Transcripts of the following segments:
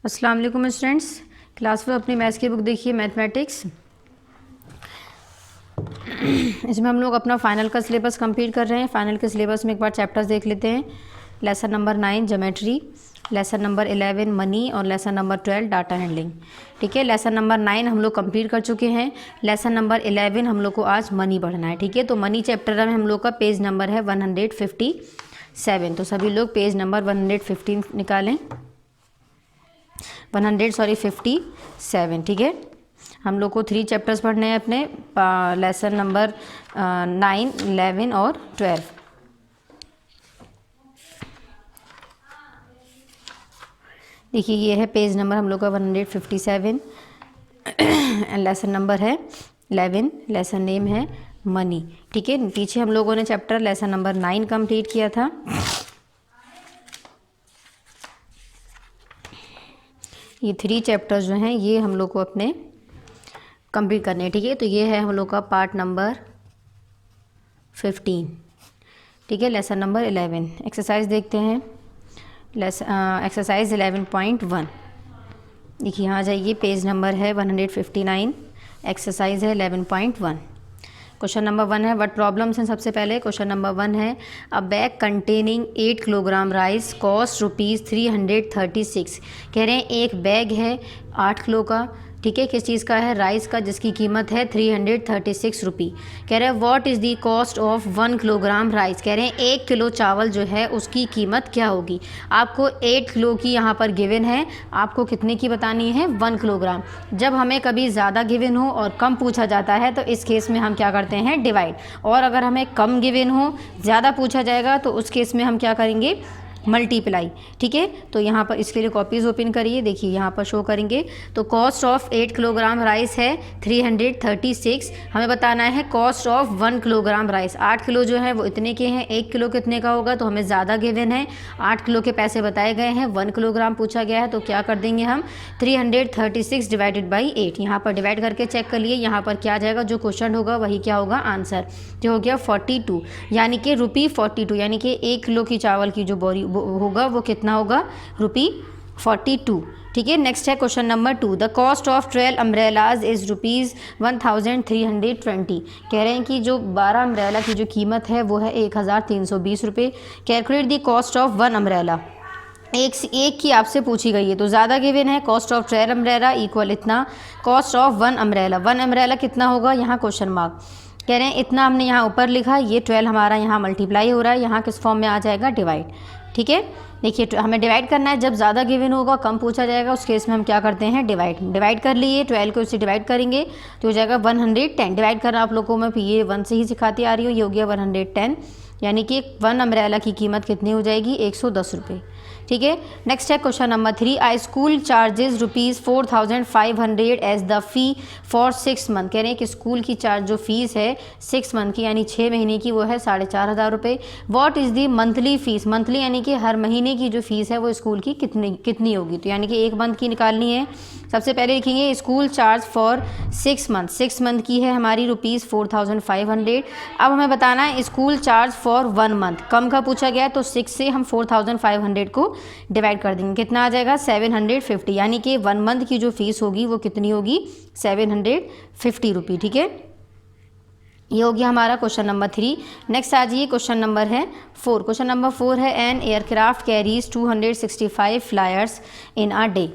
अस्सलाम वालेकुम students. Class में अपनी मैथ्स की बुक देखिए, मैथमेटिक्स। इसमें हम लोग अपना फाइनल का सिलेबस कंप्लीट कर रहे हैं। फाइनल के सिलेबस में एक बार चैप्टर्स देख लेते हैं। Lesson number 9 geometry, lesson number 11 money और लेसन नंबर 12 डाटा हैंडलिंग। ठीक है, लेसन नंबर 9 हम लोग कंप्लीट कर चुके हैं। लेसन नंबर 11 हम लोग को आज मनी पढ़ना है। ठीक है, तो मनी चैप्टर में हम लोग का पेज नंबर है 157। तो सभी लोग पेज नंबर 115 निकालें। 57। ठीक है, हम लोग को 3 चैप्टर्स पढ़ने हैं अपने, लेसन नंबर 9, 11 और 12। देखिए ये है पेज नंबर हम लोग का 157। लेसन नंबर है 11, लेसन नेम है मनी। ठीक है, पीछे हम लोगों ने चैप्टर लेसन नंबर 9 कंप्लीट किया था। ये 3 चैप्टर्स जो हैं ये हम लोग को अपने कंप्लीट करने हैं। ठीक है, तो ये है हम लोग का पार्ट नंबर 15। ठीक है, लेसन नंबर 11। एक्सरसाइज देखते हैं। एक्सरसाइज 11.1। देखिए यहाँ जाइए, पेज नंबर है 159। एक्सरसाइज है 11.1। क्वेश्चन नंबर 1 है व्हाट प्रॉब्लम्स हैं। सबसे पहले क्वेश्चन नंबर 1 है अ bag containing 8 kilogram rice cost ₹336। कह रहे हैं एक बैग है 8 किलो का। ठीक है, किस चीज़ का है? राइस का, जिसकी कीमत है 336 रुपी। कह रहे हैं what is the cost of 1 kilogram rice. कह रहे हैं 1 किलो चावल जो है उसकी कीमत क्या होगी। आपको 8 किलो की यहाँ पर गिवन है, आपको कितने की बतानी है? 1 किलोग्राम। जब हमें कभी ज़्यादा गिवन हो और कम पूछा जाता है तो इस केस में हम क्या करते हैं? डिवाइड। और अगर हमें कम गिवन हो, ज़्यादा पूछा जाएगा तो उस केस में हम क्या करेंगे? मल्टीप्लाई। ठीक है, तो यहाँ पर इसके लिए कॉपीज़ ओपन करिए। देखिए यहाँ पर शो करेंगे तो कॉस्ट ऑफ 8 किलोग्राम राइस है 336। हमें बताना है cost of 1 kilogram rice. 8 kilo जो है वो इतने के हैं, 1 किलो कितने का होगा? तो हमें ज़्यादा गिवन है, 8 किलो के पैसे बताए गए हैं, 1 किलोग्राम पूछा गया है, तो क्या कर देंगे हम? 336 डिवाइडेड बाई 8। यहाँ पर डिवाइड करके चेक कर लिए, यहाँ पर क्या आ जाएगा? जो क्वेश्चन होगा वही क्या होगा? आंसर। जो हो गया 42, यानी कि ₹42, यानी कि 1 किलो की चावल की जो बोरी होगा वो कितना होगा? ₹42। ठीक है, नेक्स्ट है question number 2 the cost of 12 umbrellas is ₹1320। कह रहे हैं कि जो 12 अम्ब्रेला की जो कीमत है वो है 1320 रुपये। Calculate the cost of 1 umbrella. एक की आपसे पूछी गई है तो ज़्यादा गिवन है। कॉस्ट ऑफ 12 अम्ब्रेला इक्वल इतना, कॉस्ट ऑफ 1 अम्ब्रेला। 1 अम्ब्रेला कितना होगा? यहाँ क्वेश्चन मार्क। कह रहे हैं इतना हमने यहाँ ऊपर लिखा, ये 12 हमारा यहाँ मल्टीप्लाई हो रहा है, यहाँ किस फॉर्म में आ जाएगा? डिवाइड। ठीक है, देखिए हमें डिवाइड करना है। जब ज़्यादा गिवन होगा, कम पूछा जाएगा, उस केस में हम क्या करते हैं? डिवाइड कर लिए। 12 को इससे डिवाइड करेंगे तो हो जाएगा 110। डिवाइड करना आप लोगों में ये 1 से ही सिखाती आ रही हूँ। ये हो गया 110, यानी कि 1 अम्ब्रेला की कीमत कितनी हो जाएगी? 110 रुपये। ठीक है, नेक्स्ट है question number 3 I school charges ₹4500 as the fee for 6 month. कह रहे हैं कि स्कूल की चार्ज जो फीस है 6 मंथ की, यानी 6 महीने की, वो है 4500 रुपये। What is the monthly fees. Monthly यानी कि हर महीने की जो फ़ीस है वो स्कूल की कितनी होगी? तो यानी कि 1 मंथ की निकालनी है। सबसे पहले लिखेंगे school charge for 6 month. 6 month की है हमारी ₹4500। अब हमें बताना है स्कूल चार्ज फॉर 1 मंथ। कम का पूछा गया है तो 6 से हम 4500 को डिवाइड कर देंगे। कितना आ जाएगा? 750, यानी कि 1 मंथ की जो फीस होगी वो कितनी होगी? 750 रुपये। ठीक है, ये हो गया हमारा क्वेश्चन नंबर 3। नेक्स्ट आ जाइए, क्वेश्चन नंबर है 4। क्वेश्चन नंबर 4 है an aircraft carries 265 flyers in a day.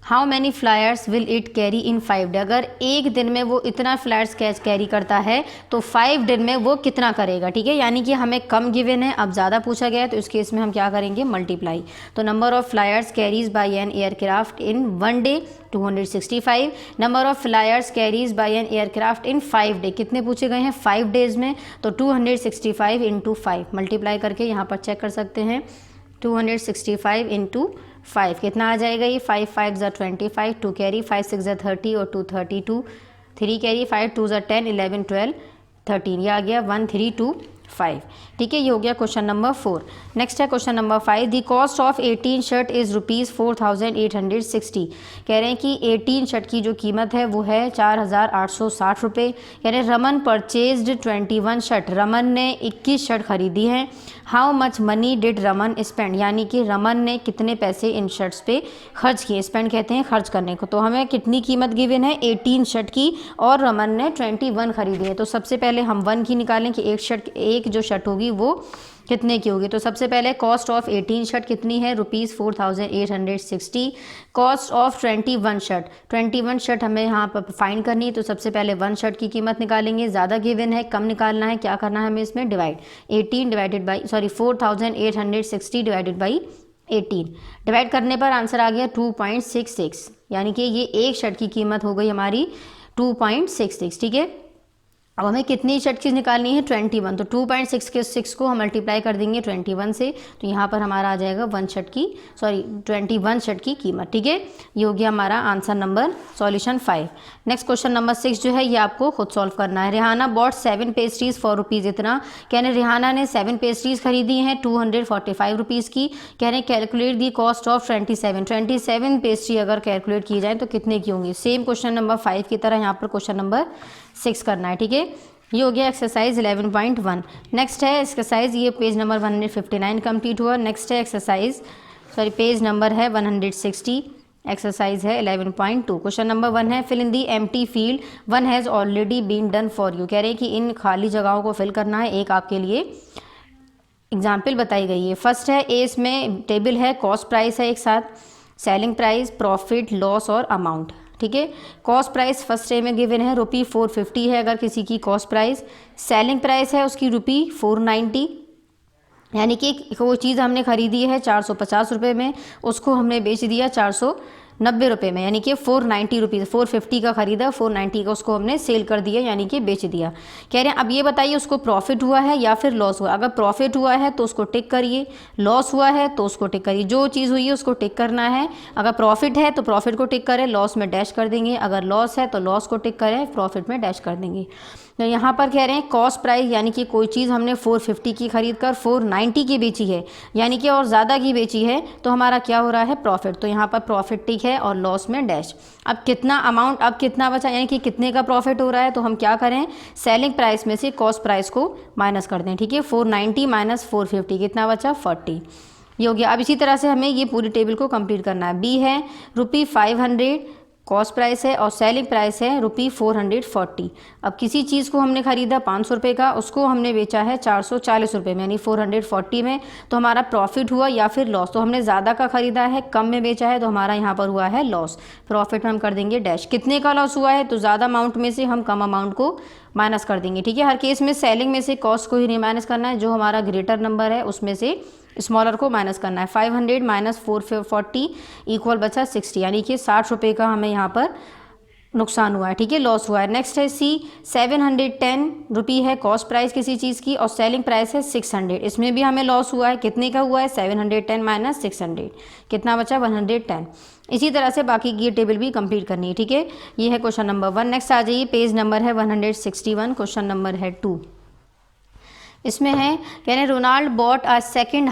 How many flyers will it carry in 5 day. अगर एक दिन में वो इतना फ्लायर्स कैरी करता है तो 5 दिन में वो कितना करेगा। ठीक है, यानी कि हमें कम गिवन है, अब ज़्यादा पूछा गया है तो इस केस में हम क्या करेंगे? मल्टीप्लाई। तो number of flyers carries by an aircraft in 1 day 265। Number of flyers carries by an aircraft in 5 day, कितने पूछे गए हैं? 5 डेज़ में, तो 265 इंटू 5 मल्टीप्लाई करके यहाँ पर चेक कर सकते हैं। 265 इंटू 5 कितना आ जाएगा? ये 5 5 ज़ा 25, 2 कैरी, 5 6 ज़ा 30 और 2 32, 3 कैरी, 5 2 ज़ा 10, 11 12 13, ये आ गया 1325। ठीक है, ये हो गया क्वेश्चन नंबर 4। नेक्स्ट है question number 5 the cost of 18 shirt is ₹4860। कह रहे हैं कि 18 शर्ट की जो कीमत है वो है 4860 रुपये। कह रहे हैं रमन परचेज्ड 21 शर्ट। रमन ने 21 शर्ट खरीदी हैं how much money did Raman spend, यानी कि रमन ने कितने पैसे इन शर्ट्स पे खर्च किए। स्पेंड कहते हैं खर्च करने को। तो हमें कितनी कीमत गिवन है 18 शर्ट की और रमन ने 21 खरीदी है। तो सबसे पहले हम 1 की निकालें कि एक जो शर्ट होगी वो कितने की होगी। तो सबसे पहले कॉस्ट ऑफ 18 शर्ट कितनी है, ₹4860। कॉस्ट ऑफ 21 शर्ट हमें यहाँ पर फाइंड करनी है। तो सबसे पहले 1 शर्ट की कीमत निकालेंगे, ज़्यादा गिवन है, कम निकालना है, क्या करना है हमें इसमें डिवाइड, 4860 डिवाइडेड बाई 18 डिवाइड करने पर आंसर आ गया 2.66, यानी कि ये एक शर्ट की कीमत हो गई हमारी 2.66। ठीक है, अब हमें कितनी शर्ट की निकालनी है 21। तो 2.6 को हम मल्टीप्लाई कर देंगे 21 से, तो यहाँ पर हमारा आ जाएगा 21 शर्ट की कीमत। ठीक है, ये हो गया हमारा answer number solution 5। Next question number 6 जो है ये आपको खुद सॉल्व करना है। Rihanna bought 7 pastries for rupees इतना, कह रहे रिहाना ने 7 पेस्ट्रीज खरीदी हैं 245 रुपीज़ की। कह रहे calculate the cost of 27 pastry अगर कैलकुलेट की जाए तो कितने की होंगी। सेम क्वेश्चन नंबर 5 की तरह यहाँ पर क्वेश्चन नंबर 6 करना है। ठीक है, ये हो गया एक्सरसाइज 11.1। नेक्स्ट है एक्सरसाइज, ये पेज नंबर 159 कंप्लीट हुआ। नेक्स्ट है पेज नंबर है 160, एक्सरसाइज है 11.2। क्वेश्चन नंबर 1 है fill in the empty field, 1 has already been done for you. कह रहे हैं कि इन खाली जगहों को फिल करना है, एक आपके लिए एग्जाम्पल बताई गई है। फर्स्ट है ए, इसमें टेबल है, कॉस्ट प्राइस है एक साथ, सेलिंग प्राइस, प्रॉफिट, लॉस और अमाउंट। ठीक है, कॉस्ट प्राइस फर्स्ट ए में गिवन है ₹450 है अगर किसी की कॉस्ट प्राइस। सेलिंग प्राइस है उसकी ₹490, यानी कि वो चीज़ हमने खरीदी है 450 रुपये में, उसको हमने बेच दिया 490 रुपये में, यानी कि 490 रुपीज़। 450 का खरीदा, 490 का उसको हमने सेल कर दिया, यानी कि बेच दिया। कह रहे हैं अब ये बताइए उसको प्रॉफिट हुआ है या फिर लॉस हुआ। अगर प्रॉफिट हुआ है तो उसको टिक करिए, लॉस हुआ है तो उसको टिक करिए, जो चीज़ हुई है उसको टिक करना है। अगर प्रॉफिट है तो प्रॉफिट को टिक करें, लॉस में डैश कर देंगे, अगर लॉस है तो लॉस को टिक करें, प्रॉफिट में डैश कर देंगे। तो यहाँ पर कह रहे हैं कॉस्ट प्राइस, यानी कि कोई चीज़ हमने 450 की खरीद कर 490 की बेची है, यानी कि और ज़्यादा की बेची है, तो हमारा क्या हो रहा है प्रॉफिट। तो यहाँ पर प्रॉफिट टिक है और लॉस में डैश। अब कितना अमाउंट, अब कितना बचा, यानी कि कितने का प्रॉफिट हो रहा है, तो हम क्या करें सेलिंग प्राइस में से कॉस्ट प्राइस को माइनस कर दें। ठीक है, 490 माइनस 450 कितना बचा 40, ये हो गया। अब इसी तरह से हमें ये पूरी टेबल को कंप्लीट करना है। बी है ₹500 कॉस्ट प्राइस है और सेलिंग प्राइस है ₹440। अब किसी चीज़ को हमने खरीदा 500 रुपये का, उसको हमने बेचा है 440 रुपये में, यानी 440 में, तो हमारा प्रॉफिट हुआ या फिर लॉस। तो हमने ज़्यादा का खरीदा है, कम में बेचा है, तो हमारा यहाँ पर हुआ है लॉस। प्रॉफिट में हम कर देंगे डैश। कितने का लॉस हुआ है, तो ज़्यादा अमाउंट में से हम कम अमाउंट को माइनस कर देंगे। ठीक है, हर केस में सेलिंग में से कॉस्ट को ही नहीं माइनस करना है, जो हमारा ग्रेटर नंबर है उसमें से स्मॉलर को माइनस करना है। 500 माइनस 440 इक्वल बचा 60, यानी कि 60 रुपये का हमें यहाँ पर नुकसान हुआ है। ठीक है, लॉस हुआ है। नेक्स्ट है सी, 710 रुपये है कॉस्ट प्राइस किसी चीज़ की और सेलिंग प्राइस है 600, इसमें भी हमें लॉस हुआ है। कितने का हुआ है 710 माइनस 600, कितना बचा 110। इसी तरह से बाकी की ये टेबल भी कंप्लीट करनी है। ठीक है, ये है क्वेश्चन नंबर 1। नेक्स्ट आ जाइए, पेज नंबर है 161, क्वेश्चन नंबर है 2। इसमें है कह रहे हैं Ronald bought a second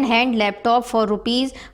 hand laptop for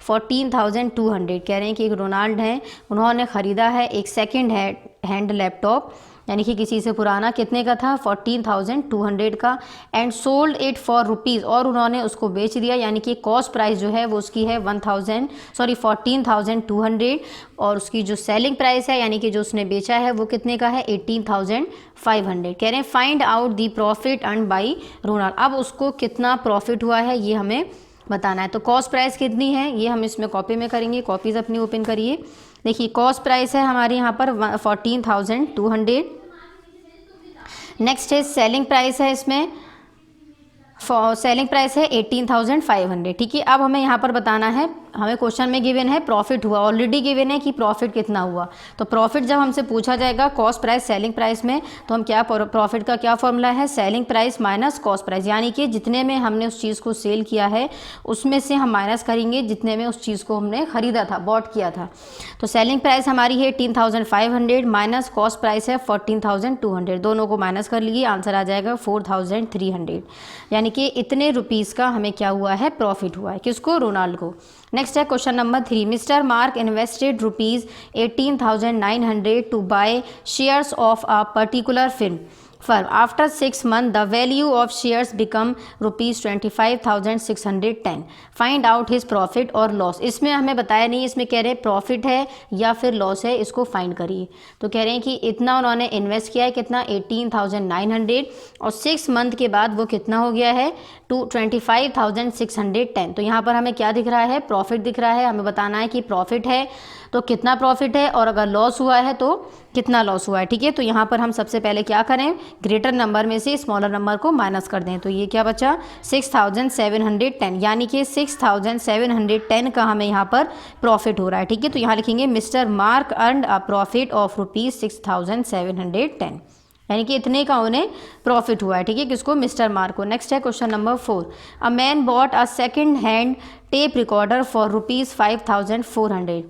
₹14,200। कह रहे हैं कि एक रोनाल्ड हैं, उन्होंने ख़रीदा है एक सेकेंड हैंड लैपटॉप, यानी कि किसी से पुराना, कितने का था 14,200 का, and sold it for rupees, और उन्होंने उसको बेच दिया, यानी कि कॉस्ट प्राइस जो है वो उसकी है 14,200 और उसकी जो सेलिंग प्राइस है, यानी कि जो उसने बेचा है वो कितने का है 18,500। कह रहे हैं find out the profit earn by Ronald. अब उसको कितना प्रॉफिट हुआ है ये हमें बताना है। तो कॉस्ट प्राइस कितनी है ये हम इसमें कॉपी में करेंगे, कॉपीज़ अपनी ओपन करिए। देखिए कॉस्ट प्राइस है हमारे यहाँ पर 14,200। नेक्स्ट है सेलिंग प्राइस है, इसमें सेलिंग प्राइस है 18,500। ठीक है, अब हमें यहाँ पर बताना है, हमें क्वेश्चन में गिवन है प्रॉफिट हुआ, ऑलरेडी गिवन है कि प्रॉफिट कितना हुआ। तो प्रॉफिट जब हमसे पूछा जाएगा कॉस्ट प्राइस सेलिंग प्राइस में, तो हम क्या प्रॉफिट का क्या फॉर्मूला है selling price minus cost price, यानी कि जितने में हमने उस चीज़ को सेल किया है उसमें से हम माइनस करेंगे जितने में उस चीज़ को हमने ख़रीदा था, बॉट किया था। तो सेलिंग प्राइस हमारी है 18,500 माइनस कॉस्ट प्राइस है 14,200, दोनों को माइनस कर लिए, आंसर आ जाएगा 4,300, यानी कि इतने रुपीज़ का हमें क्या हुआ है प्रॉफिट हुआ है, किसको रोनाल्ड को। नेक्स्ट है question number 3, mister Mark invested ₹18,900 to buy shares of a particular film firm. After 6 months, the value of shares become rupees 25,610. Find out his profit और लॉस. इसमें हमें बताया नहीं, इसमें कह रहे हैं प्रॉफिट है या फिर लॉस है, इसको फाइंड करिए. तो कह रहे हैं कि इतना उन्होंने इन्वेस्ट किया है, कितना 18,900, और 6 मंथ के बाद वो कितना हो गया है 25,610. तो यहाँ पर हमें क्या दिख रहा है, प्रॉफिट दिख रहा है. हमें बताना है कि प्रॉफिट है तो कितना प्रॉफिट है, और अगर लॉस हुआ है तो कितना लॉस हुआ है. ठीक है, तो यहाँ पर हम सबसे पहले क्या करें, ग्रेटर नंबर में से स्मॉलर नंबर को माइनस कर दें. तो ये क्या बचा 6,710, यानी कि 6,710 का हमें यहाँ पर प्रॉफिट हो रहा है. ठीक है, तो यहाँ लिखेंगे mister mark earned a profit of rupees 6,710, यानी कि इतने का उन्हें प्रॉफिट हुआ है. ठीक है, किसको, मिस्टर मार्क को. नेक्स्ट है question number 4. A man bot a second hand tape recorder for rupees 5,400.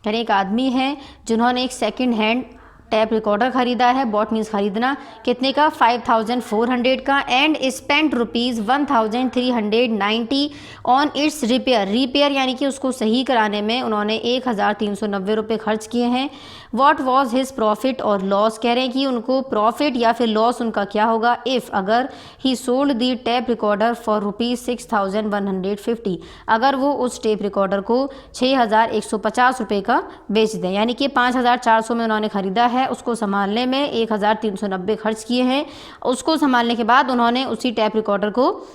यानी एक आदमी है जिन्होंने एक सेकेंड हैंड टैप रिकॉर्डर खरीदा है. बॉट मीन्स खरीदना, कितने का 5,400 का. And spent rupees 1,390 on it's repair. Repair यानी कि उसको सही कराने में उन्होंने 1,390 रुपये खर्च किए हैं. व्हाट वाज हिज प्रॉफिट और लॉस. कह रहे हैं कि उनको प्रॉफिट या फिर लॉस उनका क्या होगा इफ़, अगर ही sold the tap recorder for rupees 6,150. अगर वो उस टेप रिकॉर्डर को 6,150 रुपये का बेच दें. यानी कि 5,400 में उन्होंने ख़रीदा है, उसको संभालने में 1,390 खर्च किए हैं. उसको संभालने के बाद उन्होंने उसी टैप रिकॉर्डर को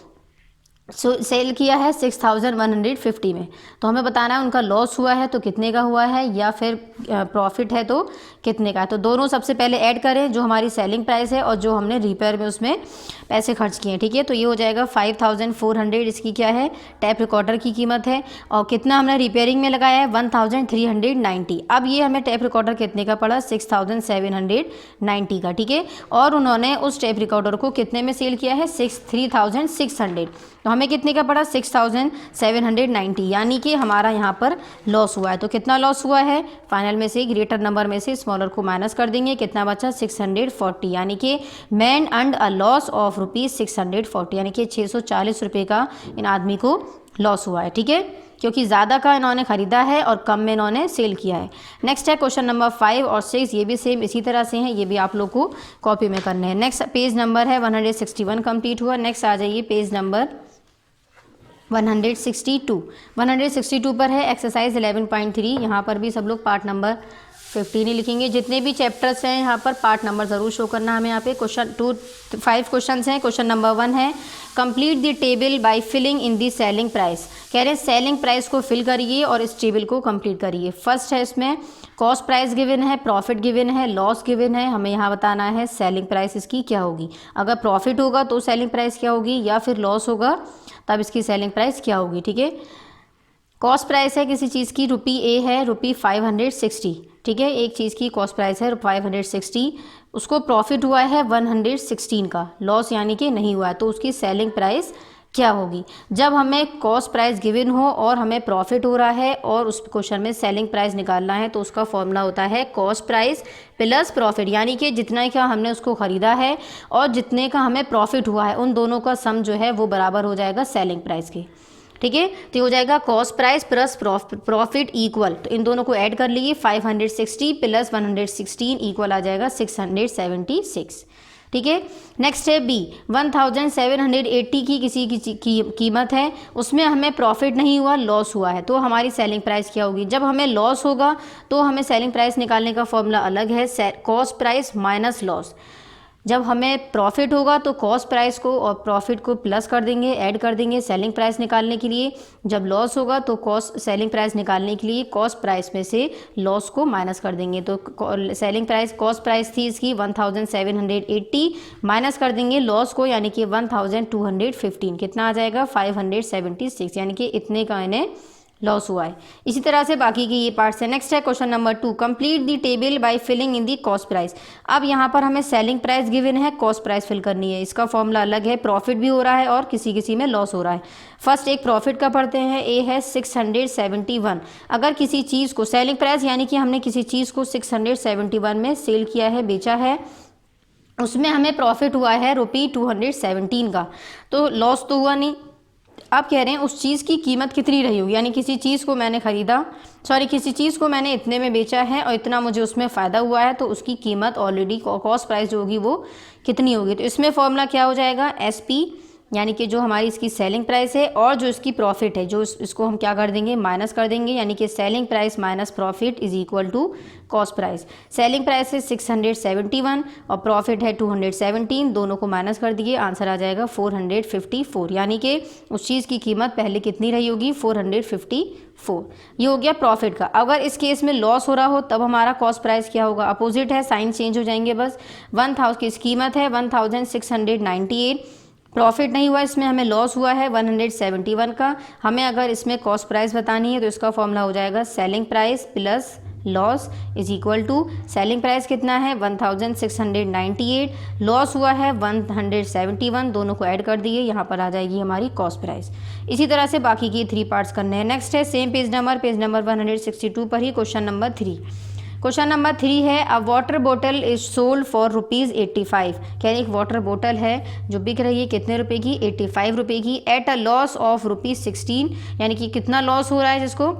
सेल किया है 6,150 में. तो हमें बताना है उनका लॉस हुआ है तो कितने का हुआ है, या फिर प्रॉफिट है तो कितने का है. तो दोनों सबसे पहले ऐड करें, जो हमारी सेलिंग प्राइस है और जो हमने रिपेयर में उसमें पैसे खर्च किए हैं. ठीक है, तो ये हो जाएगा 5,400. इसकी क्या है, टैप रिकॉर्डर की कीमत है. और कितना हमने रिपेयरिंग में लगाया है 1,390. अब ये हमें टैप रिकॉर्डर कितने का पड़ा 6,790 का. ठीक है, और उन्होंने उस टैप रिकॉर्डर को कितने में सेल किया है 3,600. तो हमें कितने का पड़ा 6,790, यानी कि हमारा यहाँ पर लॉस हुआ है. तो कितना लॉस हुआ है, फाइनल में से ग्रेटर नंबर में से स्मॉलर को माइनस कर देंगे. कितना बचा 640, यानी कि man earned a loss of rupees 640, यानी कि 640 रुपये का इन आदमी को लॉस हुआ है. ठीक है, क्योंकि ज़्यादा का इन्होंने ख़रीदा है और कम में इन्होंने सेल किया है. नेक्स्ट है क्वेश्चन नंबर 5 और 6, ये भी सेम इसी तरह से हैं, ये भी आप लोग को कॉपी में करने हैं. नेक्स्ट पेज नंबर है 161 कंप्लीट हुआ. नेक्स्ट आ जाइए पेज नंबर 162 पर है एक्सरसाइज 11.3. यहाँ पर भी सब लोग पार्ट नंबर 15 ही लिखेंगे. जितने भी चैप्टर्स हैं यहाँ पर पार्ट नंबर ज़रूर शो करना हमें. यहाँ पे 5 क्वेश्चन हैं. क्वेश्चन नंबर 1 है complete the table by filling in the selling price. कह रहे हैं सेलिंग प्राइस को फिल करिए और इस टेबल को कंप्लीट करिए. फर्स्ट है इसमें कॉस्ट प्राइस गिवन है, प्रॉफिट गिवन है, लॉस गिवन है. हमें यहाँ बताना है सेलिंग प्राइस इसकी क्या होगी. अगर प्रॉफिट होगा तो सेलिंग प्राइस क्या होगी, या फिर लॉस होगा तब इसकी सेलिंग प्राइस क्या होगी. ठीक है, कॉस्ट प्राइस है किसी चीज़ की रुपी ए है रुपी 560. ठीक है, एक चीज़ की कॉस्ट प्राइस है 560, उसको प्रॉफिट हुआ है 116 का, लॉस यानी कि नहीं हुआ है, तो उसकी सेलिंग प्राइस क्या होगी. जब हमें कॉस्ट प्राइस गिवन हो और हमें प्रॉफिट हो रहा है और उस क्वेश्चन में सेलिंग प्राइस निकालना है, तो उसका फॉर्मूला होता है कॉस्ट प्राइस प्लस प्रॉफिट. यानी कि जितना का हमने उसको ख़रीदा है और जितने का हमें प्रॉफिट हुआ है, उन दोनों का सम जो है वो बराबर हो जाएगा सेलिंग प्राइस के. ठीक है, तो हो जाएगा cost price plus profit equal, तो इन दोनों को ऐड कर लीजिए 560 प्लस 116 इक्वल आ जाएगा 676. ठीक है, नेक्स्ट है बी 1,780 की किसी की कीमत है, उसमें हमें प्रॉफिट नहीं हुआ, लॉस हुआ है, तो हमारी सेलिंग प्राइस क्या होगी. जब हमें लॉस होगा तो हमें सेलिंग प्राइस निकालने का फॉर्मूला अलग है, कॉस्ट प्राइस माइनस लॉस. जब हमें प्रॉफिट होगा तो कॉस्ट प्राइस को और प्रॉफिट को प्लस कर देंगे, ऐड कर देंगे सेलिंग प्राइस निकालने के लिए. जब लॉस होगा तो सेलिंग प्राइस निकालने के लिए कॉस्ट प्राइस में से लॉस को माइनस कर देंगे. तो सेलिंग प्राइस कॉस्ट प्राइस थी इसकी 1,780, माइनस कर देंगे लॉस को, यानी कि 1,215. कितना आ जाएगा 576, यानी कि इतने का इन्हें लॉस हुआ है. इसी तरह से बाकी के ये पार्ट्स है. नेक्स्ट है question number 2 complete the table by filling in the cost price. अब यहाँ पर हमें सेलिंग प्राइस गिवन है, कॉस्ट प्राइस फिल करनी है. इसका फॉर्मूला अलग है, प्रॉफिट भी हो रहा है और किसी में लॉस हो रहा है. फर्स्ट एक प्रॉफिट का पढ़ते हैं, ए है 671. अगर किसी चीज़ को सेलिंग प्राइस यानी कि हमने किसी चीज़ को 671 में सेल किया है, बेचा है, उसमें हमें प्रॉफिट हुआ है रुपी 217 का, तो लॉस तो हुआ नहीं. अब कह रहे हैं उस चीज़ की कीमत कितनी रही होगी, यानी किसी चीज़ को मैंने ख़रीदा, किसी चीज़ को मैंने इतने में बेचा है और इतना मुझे उसमें फ़ायदा हुआ है, तो उसकी कीमत ऑलरेडी कॉस्ट प्राइस जो होगी वो कितनी होगी। तो इसमें फॉर्मूला क्या हो जाएगा, SP, यानी कि जो हमारी इसकी सेलिंग प्राइस है और जो इसकी प्रॉफिट है, जो इसको हम क्या कर देंगे, माइनस कर देंगे, यानी कि selling price minus profit is equal to cost price. Selling price है 671 और प्रॉफिट है 217, दोनों को माइनस कर दिए, आंसर आ जाएगा 454, यानी कि उस चीज़ की कीमत पहले कितनी रही होगी, 454। ये हो गया प्रॉफिट का। अगर इस केस में लॉस हो रहा हो तब हमारा कॉस्ट प्राइस क्या होगा, अपोजिट है, साइन चेंज हो जाएंगे बस। 1000 की कीमत है 1698, प्रॉफिट नहीं हुआ, इसमें हमें लॉस हुआ है 171 का। हमें अगर इसमें कॉस्ट प्राइस बतानी है तो इसका फॉर्मूला हो जाएगा selling price plus loss is equal to, selling price कितना है 1698, लॉस हुआ है 171, दोनों को ऐड कर दिए, यहाँ पर आ जाएगी हमारी कॉस्ट प्राइस। इसी तरह से बाकी की 3 पार्ट्स करने हैं। नेक्स्ट है सेम पेज नंबर 162 पर ही क्वेश्चन नंबर 3। क्वेश्चन नंबर 3 है, अ वाटर बोतल इज सोल्ड फॉर ₹85। कह रहे एक वाटर बोतल है जो बिक रही है कितने रुपए की, 85 रुपये की, एट अ लॉस ऑफ ₹16, यानी कि कितना लॉस हो रहा है जिसको,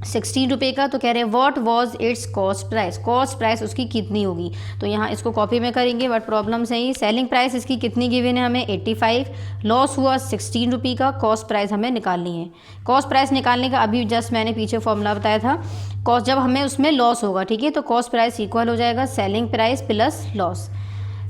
16 रुपये का। तो कह रहे हैं what was it's cost price, cost price उसकी कितनी होगी। तो यहाँ इसको कॉपी में करेंगे बट प्रॉब्लम से ही, सेलिंग प्राइस इसकी कितनी गिवन है हमें 85, लॉस हुआ 16 रुपये का, कॉस्ट प्राइस हमें निकालनी है। कॉस्ट प्राइस निकालने का अभी जस्ट मैंने पीछे फॉर्मूला बताया था, कॉस्ट जब हमें उसमें लॉस होगा, ठीक है, तो कॉस्ट प्राइस इक्वल हो जाएगा selling price plus loss.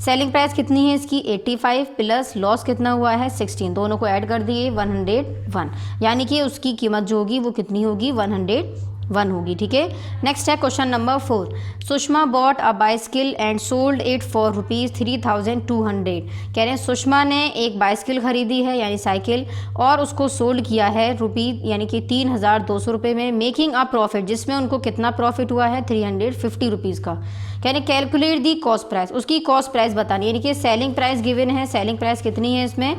Selling price कितनी है इसकी 85 प्लस लॉस कितना हुआ है 16, दोनों को ऐड कर दिए 101, यानी कि उसकी कीमत जो होगी वो कितनी होगी 101 होगी, ठीक है। नेक्स्ट है question number 4, Sushma bought a bicycle and sold it for ₹3200। कह रहे हैं सुषमा ने एक बाइसिकल खरीदी है यानी साइकिल और उसको सोल्ड किया है यानी कि 3200 रुपये में, मेकिंग अ प्रॉफिट, जिसमें उनको कितना प्रॉफिट हुआ है 350 रुपीज़ का। कह रहे कैलकुलेट दी कॉस्ट प्राइस, उसकी कॉस्ट प्राइस बतानी, यानी कि सेलिंग प्राइस गिवन है, सेलिंग प्राइस कितनी है इसमें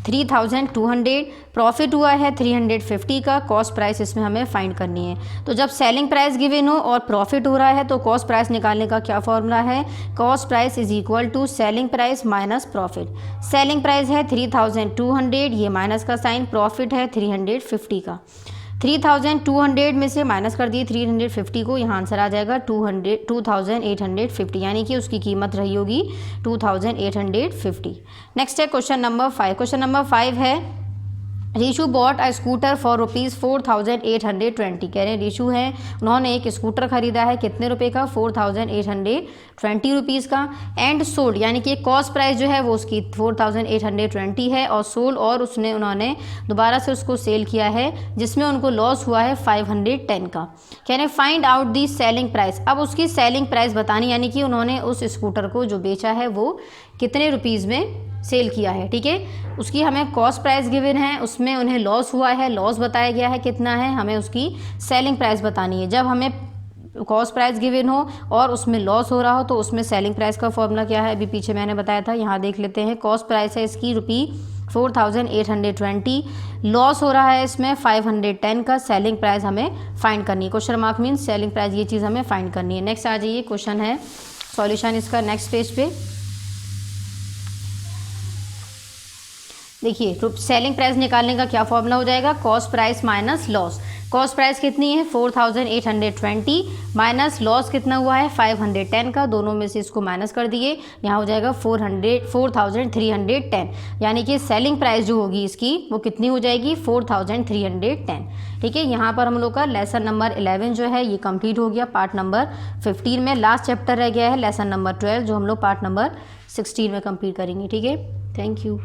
3200, प्रॉफिट हुआ है 350 का, कॉस्ट प्राइस इसमें हमें फाइंड करनी है। तो जब सेलिंग प्राइस गिवन हो और प्रॉफिट हो रहा है तो कॉस्ट प्राइस निकालने का क्या फॉर्मूला है, cost price is equal to selling price minus profit. Selling price है 3200, ये माइनस का साइन, प्रॉफिट है 350 का। 3200 में से माइनस कर दिए 350 को, यहाँ आंसर आ जाएगा 2850, यानी कि उसकी कीमत रही होगी 2850। नेक्स्ट है क्वेश्चन नंबर 5। क्वेश्चन नंबर 5 है, Rishu bought a scooter for ₹4820। कह रहे हैं रिशु है, उन्होंने एक स्कूटर खरीदा है कितने रुपए का 4820 रुपीज़ का, एंड सोल्ड, यानी कि कॉस्ट प्राइस जो है वो उसकी 4820 है और सोल्ड, और उन्होंने दोबारा से उसको सेल किया है जिसमें उनको लॉस हुआ है 510 का। कह रहे हैं फाइंड आउट दी सेलिंग प्राइस, अब उसकी सेलिंग प्राइस बतानी, यानी कि उन्होंने उस स्कूटर को जो बेचा है वो कितने रुपीज़ में सेल किया है, ठीक है। उसकी हमें कॉस्ट प्राइस गिवन है, उसमें उन्हें लॉस हुआ है, लॉस बताया गया है कितना है, हमें उसकी सेलिंग प्राइस बतानी है। जब हमें कॉस्ट प्राइस गिवन हो और उसमें लॉस हो रहा हो तो उसमें सेलिंग प्राइस का फॉर्मूला क्या है, अभी पीछे मैंने बताया था, यहाँ देख लेते हैं। कॉस्ट प्राइस है इसकी ₹4820, लॉस हो रहा है इसमें 510 का, सेलिंग प्राइस हमें फाइंड करनी है। Question mark means selling price, ये चीज़ हमें फाइंड करनी है। नेक्स्ट आ जाइए, क्वेश्चन है सॉल्यूशन इसका नेक्स्ट पेज पे। देखिए सेलिंग प्राइस निकालने का क्या फॉर्मूला हो जाएगा, cost price minus loss. Cost price कितनी है 4820 माइनस लॉस कितना हुआ है 510 का, दोनों में से इसको माइनस कर दिए, यहाँ हो जाएगा 4310, यानी कि सेलिंग प्राइस जो होगी इसकी वो कितनी हो जाएगी 4310, ठीक है। यहाँ पर हम लोग का लेसन नंबर 11 जो है ये कंप्लीट हो गया। पार्ट नंबर 15 में लास्ट चैप्टर रह गया है लेसन नंबर 12, जो हम लोग पार्ट नंबर 16 में कंप्लीट करेंगे, ठीक है। Thank you.